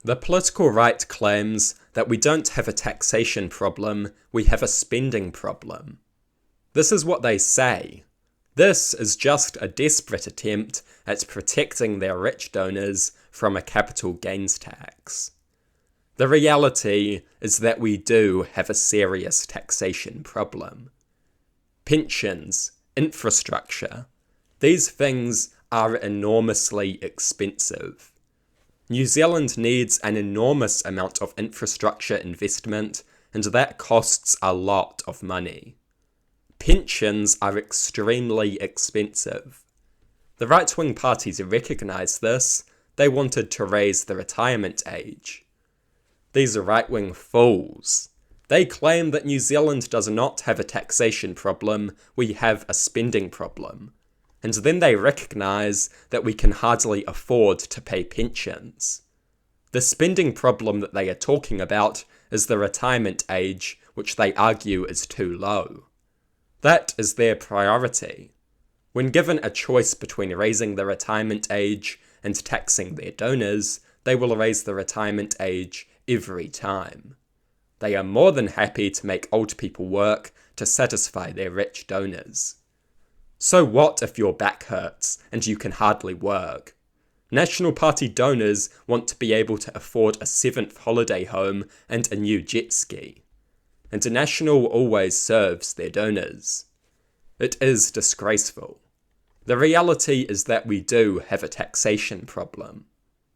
The political right claims that we don't have a taxation problem, we have a spending problem. This is what they say. This is just a desperate attempt at protecting their rich donors from a capital gains tax. The reality is that we do have a serious taxation problem. Pensions, infrastructure, these things are enormously expensive. New Zealand needs an enormous amount of infrastructure investment, and that costs a lot of money. Pensions are extremely expensive. The right-wing parties recognise this. They wanted to raise the retirement age. These are right-wing fools. They claim that New Zealand does not have a taxation problem, we have a spending problem. And then they recognise that we can hardly afford to pay pensions. The spending problem that they are talking about is the retirement age, which they argue is too low. That is their priority. When given a choice between raising the retirement age and taxing their donors, they will raise the retirement age every time. They are more than happy to make old people work to satisfy their rich donors. So what if your back hurts and you can hardly work? National Party donors want to be able to afford a 7th holiday home and a new jet ski. And National always serves their donors. It is disgraceful. The reality is that we do have a taxation problem.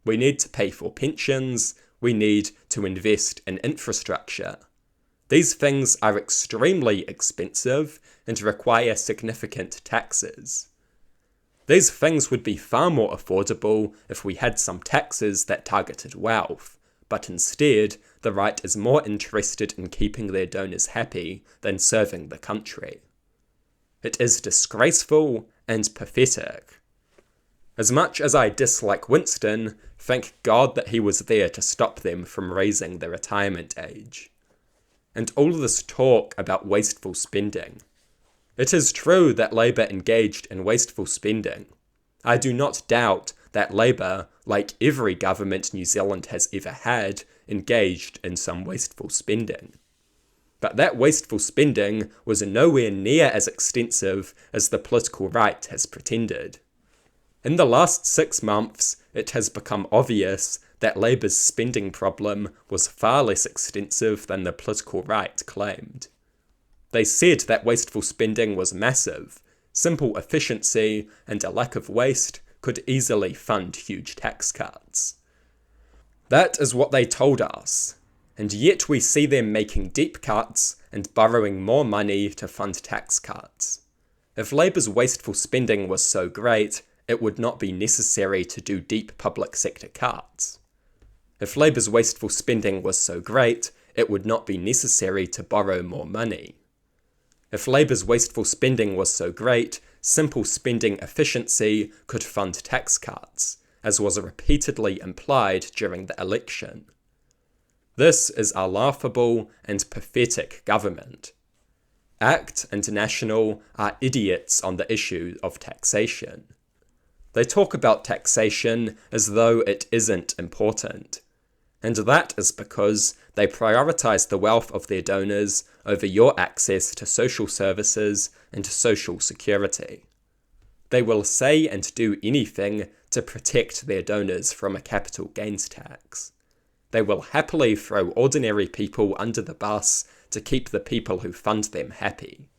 We need to pay for pensions, we need to invest in infrastructure. These things are extremely expensive and require significant taxes. These things would be far more affordable if we had some taxes that targeted wealth, but instead, the right is more interested in keeping their donors happy than serving the country. It is disgraceful and pathetic. As much as I dislike Winston, thank God that he was there to stop them from raising the retirement age. And all this talk about wasteful spending. It is true that Labour engaged in wasteful spending. I do not doubt that Labour, like every government New Zealand has ever had, engaged in some wasteful spending. But that wasteful spending was nowhere near as extensive as the political right has pretended. In the last 6 months, it has become obvious that Labour's spending problem was far less extensive than the political right claimed. They said that wasteful spending was massive. Simple efficiency and a lack of waste could easily fund huge tax cuts. That is what they told us, and yet we see them making deep cuts and borrowing more money to fund tax cuts. If Labour's wasteful spending was so great, it would not be necessary to do deep public sector cuts. If Labour's wasteful spending was so great, it would not be necessary to borrow more money. If Labour's wasteful spending was so great, simple spending efficiency could fund tax cuts, as was repeatedly implied during the election. This is a laughable and pathetic government. ACT and National are idiots on the issue of taxation. They talk about taxation as though it isn't important. And that is because they prioritise the wealth of their donors over your access to social services and social security. They will say and do anything to protect their donors from a capital gains tax. They will happily throw ordinary people under the bus to keep the people who fund them happy.